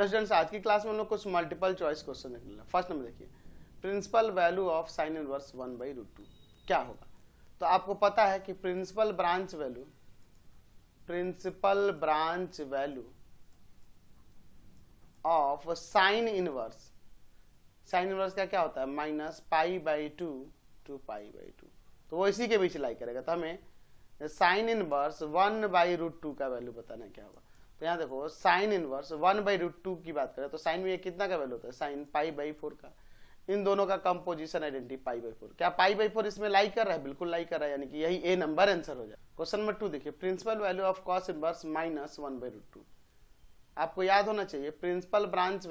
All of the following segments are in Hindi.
हेलो स्टूडेंट्स, आज की क्लास में हम लोग कुछ मल्टीपल चॉइस क्वेश्चन देख लेंगे। फर्स्ट नंबर देखिए, principal value of sine inverse 1/√2 क्या होगा। तो आपको पता है कि principal branch value of sine inverse का क्या होता है, -π/2 to π/2। तो वो इसी के बीच लाई करेगा। तो हमें साइन इनवर्स 1/√2 का वैल्यू बताना क्या होगा। तो यहाँ देखो, साइन इनवर्स 1/√2 की बात करें तो साइन में ये कितना का वैल्यू होता है, साइन π/4 का। इन दोनों का कंपोजिशन आइडेंटिटी π/4। क्या π/4 इसमें लाई कर रहा है? बिल्कुल लाई कर रहा है, यानी कि यही ए नंबर आंसर हो जाए। क्वेश्चन नंबर 2 देखिए, principal value of cos inverse -1/√2। आपको याद होना चाहिए principal branch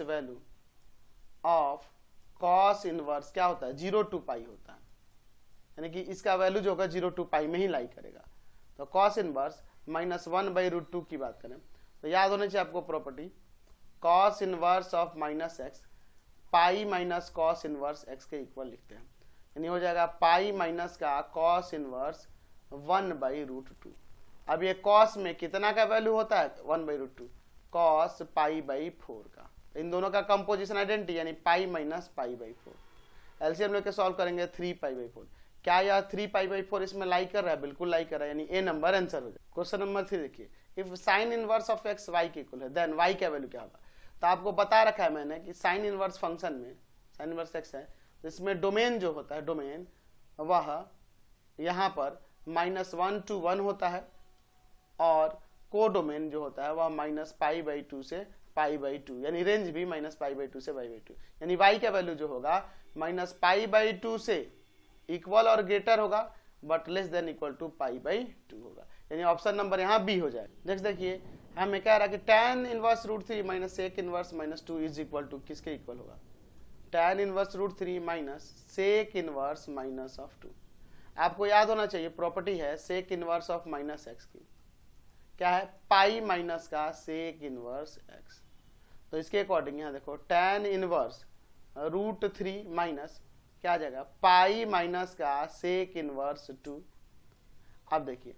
value of cos inverse क्या होता है, 0 to π होता है, यानी कि इसका वैल्यू जो होगा 0 to π में ही लाई करेगा। तो कॉस इनवर्स -1/√2 की बात करें तो याद होना चाहिए आपको property, cos inverse of -x pi minus cos inverse x के इक्वल लिखते हैं, यानी हो जाएगा पाई माइनस का कॉस इनवर्स 1/√2। अब ये कॉस में कितना का वैल्यू होता है, 1/√2, कॉस π/4 का। इन दोनों का कंपोजिशन आइडेंटिटी यानी पाई माइनस π/4। एलसीएम लेके सॉल्व करेंगे 3π/4। क्या यह 3π/4 इसमें लाई कर रहा है? बिल्कुल लाई कर रहा है, यानी ए नंबर आंसर हो जाए। क्वेश्चन नंबर 3 देखिए, if sign inverse of x y के इक्वल है देन y का वैल्यू क्या होगा। तो आपको बता रखा है मैंने कि साइन इनवर्स फंक्शन में साइन इनवर्स x है, तो इसमें डोमेन जो होता है, डोमेन वह यहाँ पर -1 to 1 होता है और कोडोमेन जो होता है वह -π/2 से π/2, यानी रेंज भी -π/2 से π/2, यानी y का वैल्यू जो होगा -π/2 से इक्वल और ग्रेटर होगा but less than equal to π/2 होगा, यानी ऑप्शन नंबर यहाँ बी हो जाए। नेक्स्ट देखिए, हमें कह रहा है कि tan inverse √3 - sec inverse -2 is equal to किसके इक्वल होगा, tan इनवर्स √3 - sec इनवर्स -2। आपको याद होना चाहिए प्रॉपर्टी है sec इनवर्स ऑफ -x की, क्या है, पाई माइनस का sec इनवर्स x। तो इसके अकॉर्डिंग यहाँ देखो, tan इनवर्स √3 माइनस क्या आ जाएगा, पाई माइनस का sec इनवर्स 2। अब देखिए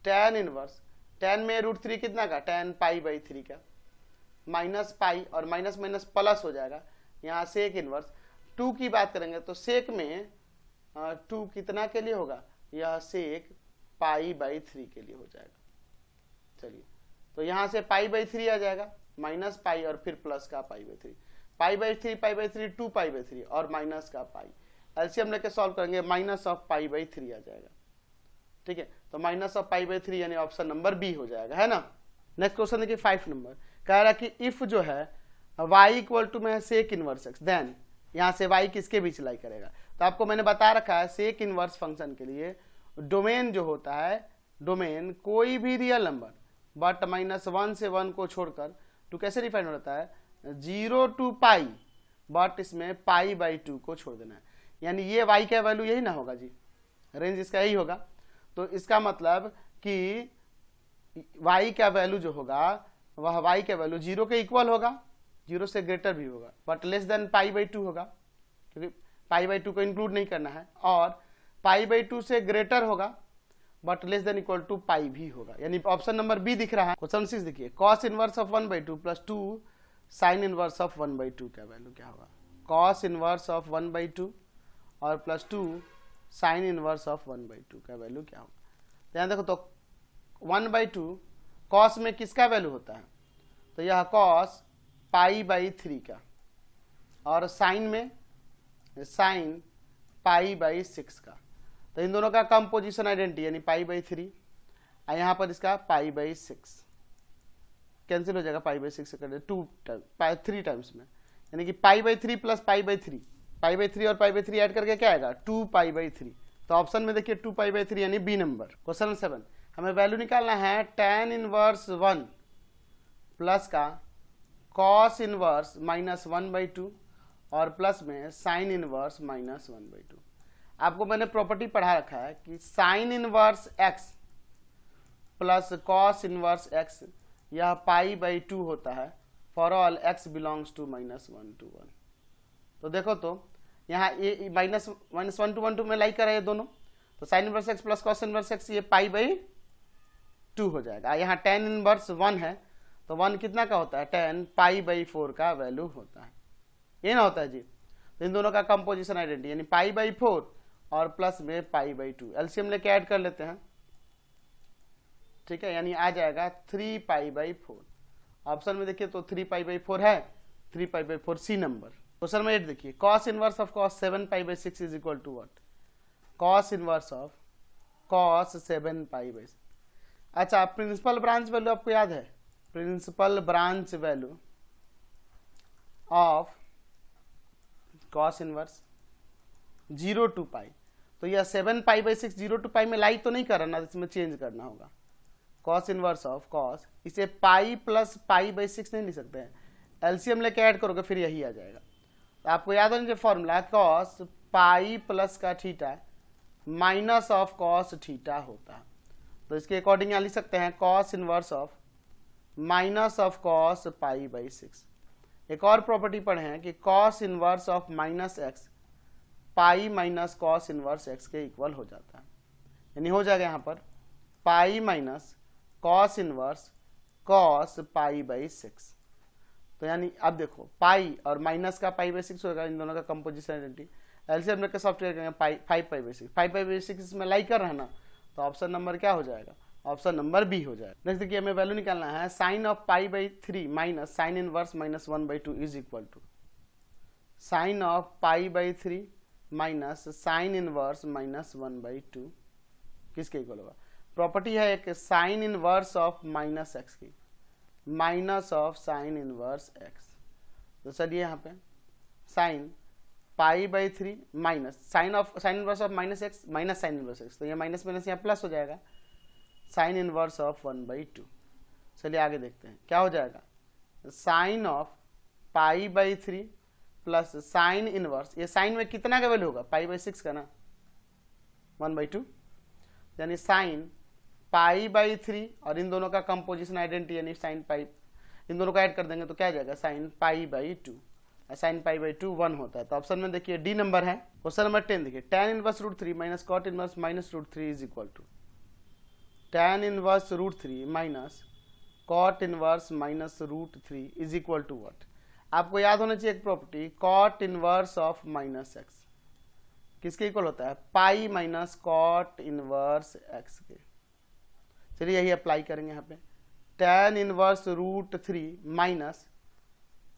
tan इनवर्स, tan में √3 कितना का, tan π/3 का, माइनस पाई और माइनस माइनस प्लस हो जाएगा। यहाँ sec इनवर्स 2 की बात करेंगे तो sec में 2 कितना के लिए होगा, यह sec π/3 के लिए हो जाएगा। चलिए, तो यहाँ से π/3 आ जाएगा, माइनस पाई और फिर प्लस का π/3, π/3 2 π/3 और माइनस का पाई। एलसीएम लेके सॉल्व करेंगे, माइनस ऑफ π/3 आ जाएगा। ठीक है, तो माइनस ऑफ π/3 यानी ऑप्शन नंबर बी हो जाएगा, है ना। नेक्स्ट क्वेश्चन देखिए 5 नंबर, कह रहा कि इफ जो है y इक्वल टू में सेक इनवर्स x, देन यहाँ से y किसके बीच लाई करेगा। तो आपको मैंने बता रखा है सेक इनवर्स फंक्शन के लिए डोमेन जो होता है, डोमेन कोई भी रियल नंबर बट -1 से 1 को छोड़कर, तो कैसे डिफाइन होता है, 0 to π बट इसमें π/2 को छोड़ देना है, यानी ये y का वैल्यू यही ना होगा जी, रेंज इसका यही होगा। तो इसका मतलब कि y का वैल्यू जो होगा वह y का वैल्यू 0 के इक्वल होगा, 0 से ग्रेटर भी होगा बट लेस देन π/2 होगा, क्योंकि π/2 को इंक्लूड नहीं करना है, और π/2 से ग्रेटर होगा but less than equal to pi भी होगा, यानी ऑप्शन नंबर बी दिख रहा है। क्वेश्चन 6 देखिए, cos inverse of 1/2 plus 2 sine inverse of 1/2 का वैल्यू क्या होगा। कॉस इनवर्स ऑफ 1/2 और प्लस 2 साइन इनवर्स ऑफ 1/2 का वैल्यू क्या होगा। ध्यान देखो, तो 1/2 कॉस में किसका वैल्यू होता है, तो यह कॉस π/3 का, और साइन में साइन π/6 का। तो इन दोनों का कंपोजिशन आइडेंटिटी यानी π/3, और यहाँ पर इसका π/6 कैंसिल हो जाएगा, π/6 से कर 3 टाइम्स में, यानी कि π/3 प्लस π/3 और π/3 ऐड करके क्या आएगा, 2π/3। तो ऑप्शन में देखिए 2π/3 यानी बी नंबर। क्वेश्चन 7, हमें वैल्यू निकालना है tan इनवर्स 1 प्लस का कॉस इनवर्स -1/2 और प्लस में साइन इनवर्स -1/2। आपको मैंने प्रॉपर्टी पढ़ा रखा है कि sine inverse x plus cos inverse x यह π/2 होता है for all x belongs to -1 to 1। तो देखो, तो यहाँ ये -1 to 1 2 में लाई कर रहे हैं दोनों, तो sign inverse x plus cos inverse x ये π/2 2 हो जाएगा। यहाँ tan इनवर्स 1 है तो 1 कितना का होता है, tan π/4 का वैल्यू होता है, ये ना होता है जी। तो इन दोनों का कंपोजिशन आइडेंटिटी यानी π/4 और प्लस में π/2, एलसीएम लेके ऐड कर लेते हैं, ठीक है, यानी आ जाएगा 3π/4। ऑप्शन में देखिए तो 3π/4 है, 3π/4 सी नंबर। क्वेश्चन में 8 देखिए, cos inverse of cos 7π/6 is equal to what, cos inverse of cos 7π/6। अच्छा, प्रिंसिपल ब्रांच वैल्यू आपको याद है, principal branch value of cos inverse 0 to π, तो यह 7π/6 0 to π में लाई तो नहीं करना, इसमें चेंज करना होगा। cos इनवर्स ऑफ cos, इसे पाई प्लस π/6 नहीं लिख सकते हैं, एलसीएम लेके ऐड करोगे फिर यही आ जाएगा। तो आपको याद होना चाहिए फॉर्मूला, cos पाई प्लस का theta minus of cos theta होता है। तो इसके अकॉर्डिंग यहाँ लिख सकते हैं cos inverse of minus of cos π/6। एक और प्रॉपर्टी पढ़े हैं कि cos inverse of minus x pi minus cos inverse x के इक्वल हो जाता है, यानी हो जाएगा यहाँ पर pi minus cos inverse cos π/6। तो यानी अब देखो पाई और माइनस का π/6 होगा, इन दोनों का कंपोजिशन आइडेंटिटी, एलसीएम लेकर सॉफ्टवेयर करेंगे 5π/6, 5π/6 इसमें लाई कर रहा है ना, तो ऑप्शन नंबर क्या हो जाएगा, ऑप्शन नंबर बी हो जाएगा। नेक्स्ट देखिए, हमें वैल्यू निकालना है sine of π/3 minus sine inverse minus 1/2 is equal to sine of π/3 minus sine inverse minus 1/2 किसके इक्वल होगा। प्रॉपर्टी है एक sine inverse of minus x की, minus of sine inverse x. तो चलिए यहाँ पे sine π/3 minus sine inverse of minus x minus sine inverse x, तो ये माइनस माइनस यहाँ प्लस हो जाएगा, साइन इनवर्स ऑफ 1/2। चलिए आगे देखते हैं क्या हो जाएगा, sine of π/3 plus sine inverse, ये साइन में कितना का वैल्यू होगा, π/6 का ना, 1/2, यानी साइन π/3 और इन दोनों का कंपोजिशन आइडेंटिटी यानी साइन पाई, इन दोनों का ऐड कर देंगे तो क्या आ जाएगा साइन π/2, साइन π/2 1 होता है। तो ऑप्शन में देखिए डी नंबर है। क्वेश्चन नंबर 10 देखिए, tan inverse √3 minus cot inverse minus √3 is equal to tan inverse √3 minus cot inverse minus √3 is equal to what. आपको याद होना चाहिए एक property, cot inverse of minus x किसके इक्वल होता है, pi minus cot inverse x के। चलिए यही अप्लाई करेंगे यहाँ पे, tan inverse √3 minus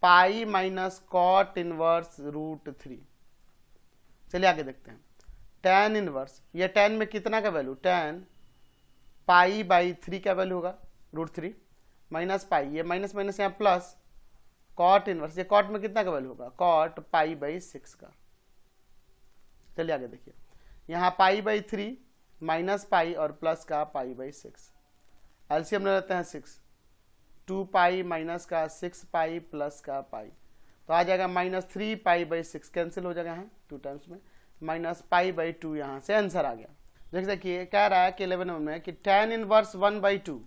pi minus cot inverse √3। चलिए आगे देखते हैं, tan इनवर्स, ये tan में कितना का वैल्यू, tan π/3 का वैल्यू होगा √3 माइनस पाई, ये माइनस माइनस यहाँ प्लस cot इनवर्स, ये cot में कितना का वैल्यू होगा, cot π/6 का। चलिए आगे देखिए, यहाँ π/3 माइनस पाई और प्लस का π/6, एलसीएम ले लेते हैं 6, 2 पाई माइनस का 6 पाई प्लस का पाई, तो आ जाएगा माइनस 3 π/6 कैंसिल हो जाएगा यहाँ 2 टाइम्स में, माइनस π/2 यहाँ से आंसर आ गया। देख देखिए कह रहा है कि 11 में कि tan inverse 1/2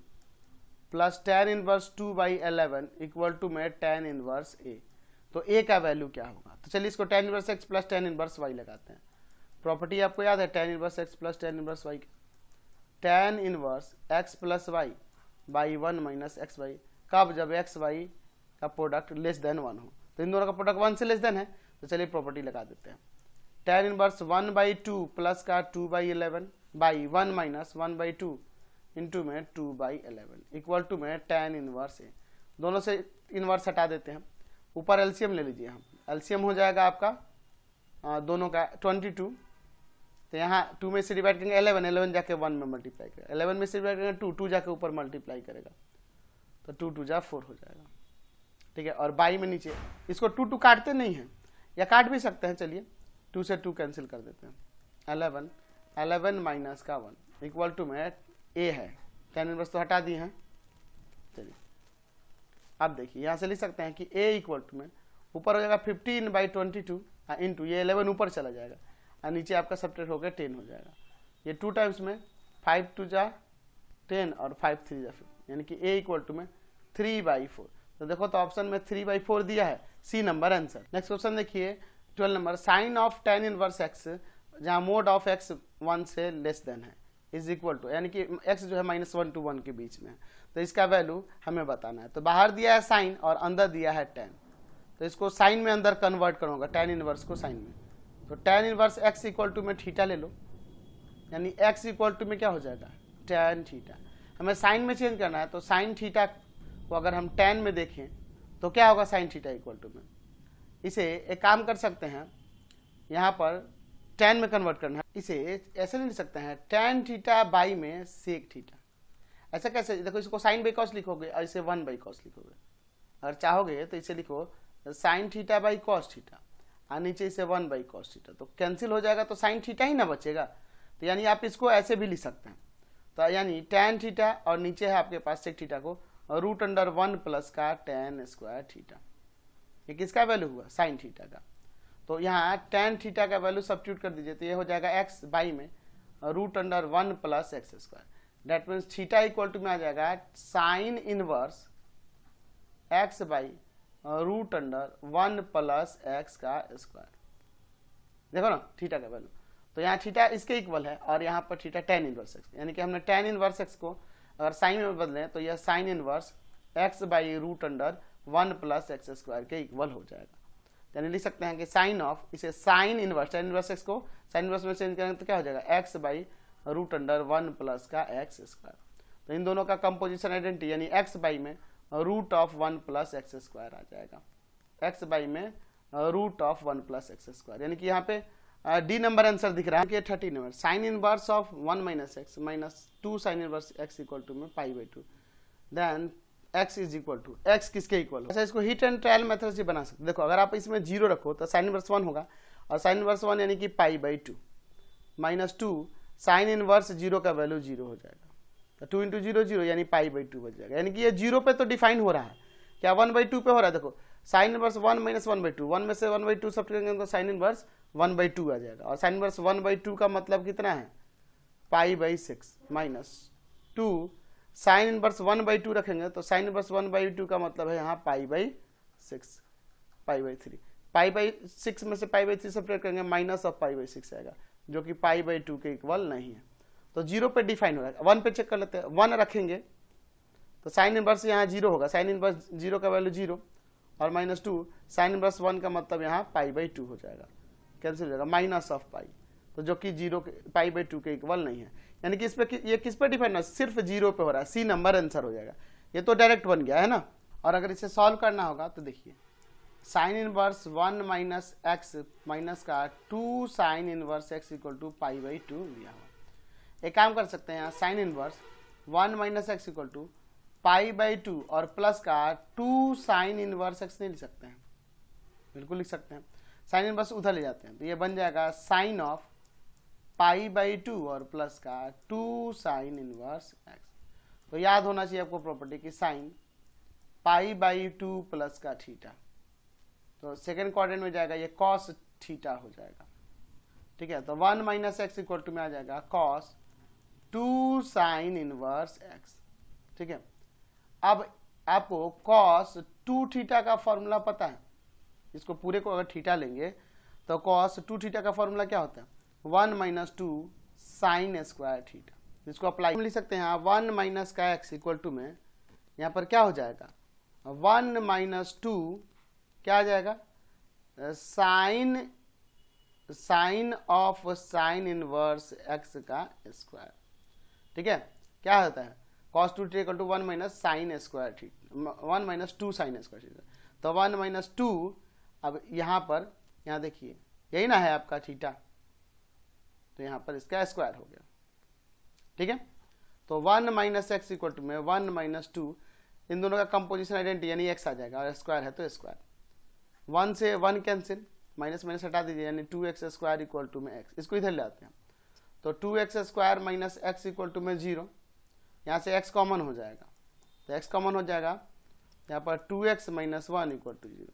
plus tan inverse 2/11 equal to में tan इनवर्स a, तो a का वैल्यू क्या होगा। तो चलिए इसको tan inverse x plus tan inverse y लगाते हैं। प्रॉपर्टी आपको याद है tan inverse x plus tan inverse y, tan inverse x plus y by 1 minus x y, कब, जब एक्स वाई का प्रोडक्ट लेस देन 1 हो। तो इन दोनों का प्रोडक्ट 1 से लेस देन है, तो चलिए प्रॉपर्टी लगा देते हैं, tan इनवर्स 1/2 प्लस का 2/11 बाई 1 माइनस 1/2 इंटू में 2/11 इक्वल टू में tan इनवर्स ए। दोनों से इनवर्स हटा देते हैं, ऊपर एलसीएम ले लीजिए, हम एलसीएम हो जाएगा आपका दोनों का 22, तो यहाँ 2 में से डिवाइड करेंगे 11 जाके 1 में मल्टीप्लाई करेगा, 11 में से डिवाइड करेंगे 2 जाके ऊपर मल्टीप्लाई करेगा, तो 2 2 जा 4 हो जाएगा, ठीक है। और बाई में नीचे इसको 2 काटते नहीं हैं या काट भी सकते हैं, चलिए 2 से 2 कैंसिल कर देते हैं, 11 माइनस का 1 इक्वल टू में ए है, tan इनवर्स तो हटा दिए हैं। चलिए अब देखिए यहाँ से लिख सकते हैं कि a इक्वल टू में ऊपर हो जाएगा 15/22 इंटू ये 11 ऊपर चला जाएगा और नीचे आपका सब्ट्रैक्ट होकर 10 हो जाएगा, ये 2 टाइम्स में 5 2 जा 10 और 5 3 जा 5, यानी कि a इक्वल टू में 3/4। तो देखो तो ऑप्शन में 3/4 दिया है, C number answer. Next question देखिए 12 number, sine of tan inverse x जहाँ मोड ऑफ x 1 से लेस देन है, इज इक्वल टू, यानी कि x जो है -1 to 1 के बीच में है, तो इसका वैल्यू हमें बताना है। तो बाहर दिया है साइन और अंदर दिया है tan, तो इसको साइन में अंदर कन्वर्ट करूँगा, tan इनवर्स को साइन में। तो tan inverse x equal to में थीटा ले लो, यानी x इक्वल टू में क्या हो जाएगा tan थीटा। हमें साइन में चेंज करना है, तो साइन थीटा को अगर हम tan में देखें तो क्या होगा साइन थीटा इक्वल टू में। इसे एक काम कर सकते हैं, यहाँ पर tan में कन्वर्ट करना है, इसे ऐसे नहीं लिख सकते हैं tan थीटा बाई में सेक थीटा। ऐसा कैसे, देखो इसको साइन बाई कॉस लिखोगे और इसे 1 बाई कॉस लिखोगे। अगर चाहोगे तो इसे लिखो sine theta by cos theta और नीचे इसे 1 बाई कॉस थीटा, तो कैंसिल हो जाएगा, तो साइन थीटा ही ना बचेगा। तो यानी आप इसको ऐसे भी लिख सकते हैं, तो यानी tan थीटा और नीचे है आपके पास सेक थीटा को √1 प्लस का tan स्क्वायर थीटा। ये किसका वैल्यू हुआ साइन थीटा का। तो यहाँ tan थीटा का वैल्यू सब्स्टिट्यूट कर दीजिए, तो ये हो जाएगा x बाई में √1 plus x square. That means theta equal to में आ जाएगा sine inverse x by √1 plus x का स्क्वायर। देखो ना थीटा का वैल्यू, तो यहाँ थीटा इसके इक्वल है और यहाँ पर थीटा tan इनवर्स x, यानी कि हमने tan इनवर्स x को अगर साइन में बदलें तो यह sign inverse x by √1 plus x square के इक्वल हो जाएगा। यानी लिख सकते हैं कि साइन ऑफ, इसे साइन इनवर्स x को साइन इनवर्स में चेंज करेंगे तो क्या हो जाएगा x बाई √1 प्लस का एक्स स्क्वायर। तो इन दोनों का कंपोजिशन आइडेंटिटी यानी x बाई में √1 प्लस एक्स स्क्वायर आ जाएगा, x बाई में √1 प्लस एक्स स्क्वायर। यानी कि यहाँ पे डी नंबर आंसर दिख रहा है कि 30 number sine inverse of 1 minus x minus 2 sine inverse x equal to में π/2, then x is equal to, x किसके इक्वल हो। अच्छा इसको हिट एंड ट्रायल मेथड से बना सकते। देखो अगर आप इसमें 0 रखो तो साइन इनवर्स 1 होगा और साइन इनवर्स 1 यानी कि π/2 -2 साइन इनवर्स 0 का वैल्यू 0 हो जाएगा, तो 2 × 0 0 यानी π/2 बच जाएगा। यानी कि ये 0 पे तो डिफाइन हो रहा है, क्या 1/2 पे हो रहा है। देखो साइन इनवर्स 1 माइनस 1/2, 1 में से 1/2 सब करेंगे तो साइन इनवर्स 1/2 आ जाएगा, और साइन इनवर्स 1/2 का मतलब कितना है π/6 -2 साइन इनवर्स 1/2 रखेंगे तो साइन इनवर्स 1/2 का मतलब है यहाँ π/6 π/3, π/6 में से π/3 सब्ट्रैक्ट करेंगे माइनस ऑफ π/6 आएगा जो कि π/2 के इक्वल नहीं है। तो 0 पे डिफाइन हो रहा है, 1 पे चेक कर लेते हैं, 1 रखेंगे तो साइन इनवर्स यहाँ 0 होगा, साइन इनवर्स 0 का वैल्यू 0 और -2 साइन इनवर्स 1 का मतलब यहाँ π/2 हो जाएगा, कैंसिल हो जाएगा माइनस ऑफ पाई, तो जो कि 0 π/2 के इक्वल नहीं है। यानी कि इस पे ये किस पे डिपेंड है, सिर्फ 0 पे हो रहा है, सी नंबर आंसर हो जाएगा। ये तो डायरेक्ट बन गया है ना। और अगर इसे सॉल्व करना होगा तो देखिए sine inverse 1 minus x minus का 2 sine inverse x equal to π/2 दिया हुआ। एक काम कर सकते हैं, यहाँ sine inverse 1 minus x equal to π/2 और प्लस का 2 साइन इनवर्स एक्स नहीं लिख सकते हैं, बिल्कुल लिख सकते हैं, साइन इनवर्स उधर ले जाते हैं तो ये बन जाएगा साइन ऑफ π/2 और प्लस का 2 साइन इनवर्स एक्स। तो याद होना चाहिए आपको प्रॉपर्टी की साइन π/2 प्लस का थीटा, तो सेकेंड क्वाड्रेंट में जाएगा ये कॉस थीटा हो जाएगा, ठीक है। तो 1 माइनस एक्स इक्वल टू में आ जाएगा कॉस 2 साइन इनवर्स एक्स, ठीक है। अब आपको कॉस 2 थीटा का फॉर्मूला पता है, इसको पूरे को अगर थीटा लेंगे तो कॉस 2 थीटा का फॉर्मूला क्या होता है 1 माइनस 2 साइन स्क्वायर थीटा। इसको अप्लाई लिख सकते हैं 1 माइनस का एक्स इक्वल टू में यहाँ पर क्या हो जाएगा 1 माइनस 2 क्या आ जाएगा sine of sine inverse x का स्क्वायर, ठीक है। क्या होता है cos 2 theta equal to 1 minus sine square theta, 1 minus 2 sine square theta, तो 1 माइनस 2। अब यहाँ पर यहाँ देखिए यही ना है आपका थीटा, तो यहाँ पर इसका स्क्वायर हो गया, ठीक है। तो 1 माइनस एक्स इक्वल टू में 1 माइनस 2, इन दोनों का कंपोजिशन आइडेंटिटी यानी एक्स आ जाएगा और स्क्वायर है तो स्क्वायर, 1 से 1 कैंसिल, माइनस माइनस हटा दीजिए यानी 2x स्क्वायर इक्वल टू में x। इसको इधर ले आते हैं तो 2x square minus x equal to में 0, यहाँ से x कॉमन हो जाएगा तो x कॉमन हो जाएगा, यहाँ पर 2x माइनस 1 इक्वल टू 0,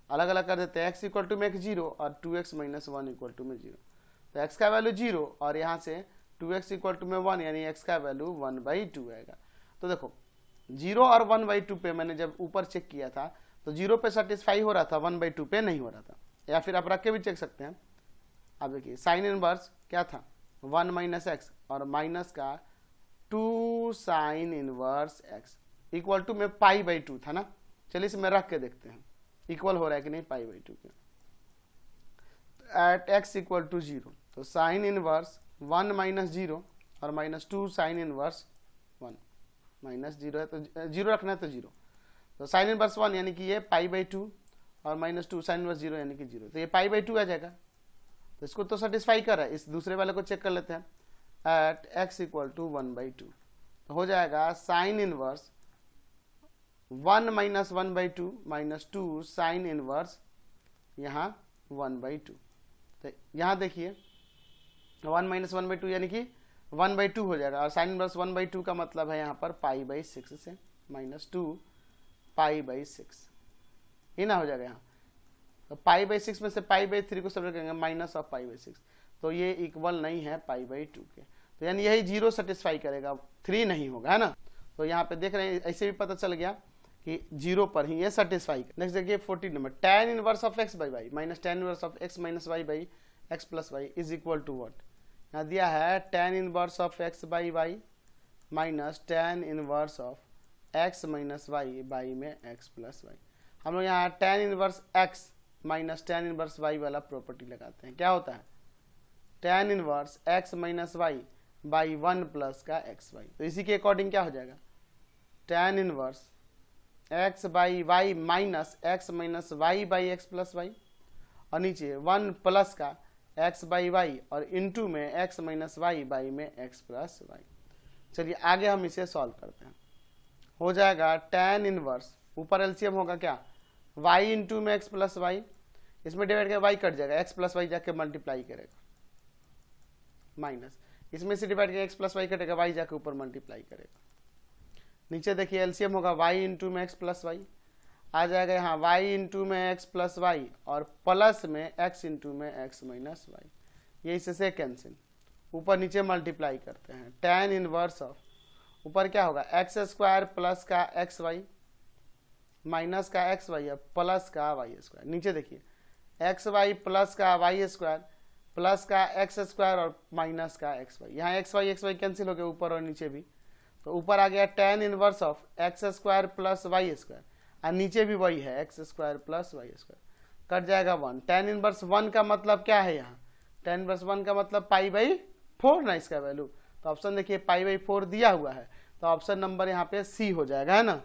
अलग अलग कर देते हैं, x इक्वल टू में 0 और 2x माइनस 1 इक्वल टू में 0, तो x का वैल्यू 0 और यहाँ से 2x इक्वल टू में 1 यानी x का वैल्यू 1/2 आएगा। तो देखो 0 और 1/2 पे मैंने जब ऊपर चेक किया था तो 0 पे सेटिस्फाई हो रहा था, 1/2 पे नहीं हो रहा था, या फिर आप रख के भी चेक सकते हैं। अब देखिए साइन इनवर्स क्या था 1 माइनस एक्स और माइनस का 2 sine inverse x equal to में पाई बाई 2 था ना। चलिए इसमें रख के देखते हैं इक्वल हो रहा है कि नहीं पाई बाई 2 के। एट एक्स इक्वल टू 0 तो साइन इनवर्स 1 माइनस 0 और माइनस 2 साइन इनवर्स 1 माइनस 0 है तो 0 रखना है तो 0 तो साइन इनवर्स 1 यानी कि ये पाई बाई 2 और माइनस 2 साइन इनवर्स 0 यानी कि 0 तो ये पाई बाई 2 आ जाएगा। तो इसको तो सेटिस्फाई कर रहा है। इस दूसरे वाले को चेक कर लेते हैं। एट एक्स इक्वल टू 1/2 तो हो जाएगा sine inverse 1 minus 1/2 minus 2 sine inverse यहाँ 1/2। तो यहाँ देखिए 1 माइनस 1/2 यानी कि 1/2 हो जाएगा और साइन इनवर्स 1/2 का मतलब है यहाँ पर पाई/6 से माइनस 2 पाई/6 ये ना हो जाएगा यहाँ। तो पाई/6 में से पाई/3 को सब करेंगे माइनस ऑफ पाई/6 तो ये इक्वल नहीं है पाई/2 के। तो यानी यही 0 सेटिस्फाई करेगा 3 नहीं होगा है ना। तो यहाँ पे देख रहे हैं ऐसे भी पता चल गया कि 0 पर ही ये सेटिस्फाई। नेक्स्ट देखिए 14 number tan inverse of x by y minus tan inverse of x minus y by x plus y is equal to what. यहाँ दिया है tan inverse of x by y minus tan inverse of x minus y by में x प्लस वाई। हम लोग यहाँ tan inverse x minus tan inverse y वाला प्रॉपर्टी लगाते हैं। क्या होता है tan inverse x minus y by 1 plus का एक्स वाई। तो इसी के अकॉर्डिंग क्या हो जाएगा tan inverse x by y minus x minus y by x plus y और नीचे 1 प्लस का x बाई वाई और इनटू में x माइनस वाई बाई में x प्लस वाई। चलिए आगे हम इसे सॉल्व करते हैं। हो जाएगा tan इनवर्स ऊपर एलसीएम होगा क्या y इंटू में x प्लस वाई इसमें डिवाइड कर y कट जाएगा x प्लस वाई जाके मल्टीप्लाई करेगा माइनस इसमें से डिवाइड कर x प्लस वाई कटेगा y जाके ऊपर मल्टीप्लाई करेगा। नीचे देखिए एलसीएम होगा y इंटू में x प्लस वाई आ जाएगा यहाँ y इंटू में x प्लस वाई और प्लस में x इंटू में x माइनस वाई ये इससे कैंसिल ऊपर नीचे मल्टीप्लाई करते हैं। tan इनवर्स ऑफ ऊपर क्या होगा एक्स स्क्वायर प्लस का एक्स वाई माइनस का एक्स वाई प्लस का वाई स्क्वायर। नीचे देखिए एक्स वाई प्लस का वाई स्क्वायर प्लस का एक्स स्क्वायर और माइनस का एक्स वाई। यहाँ एक्स वाई कैंसिल हो गया ऊपर और नीचे भी। तो ऊपर आ गया tan inverse of x square plus y square और नीचे भी वही है x square plus y square cut जाएगा 1। tan इनवर्स 1 का मतलब क्या है यहाँ tan इनवर्स 1 का मतलब पाई/4 ना इसका वैल्यू। तो ऑप्शन देखिए पाई/4 दिया हुआ है तो ऑप्शन नंबर यहाँ पे सी हो जाएगा है ना।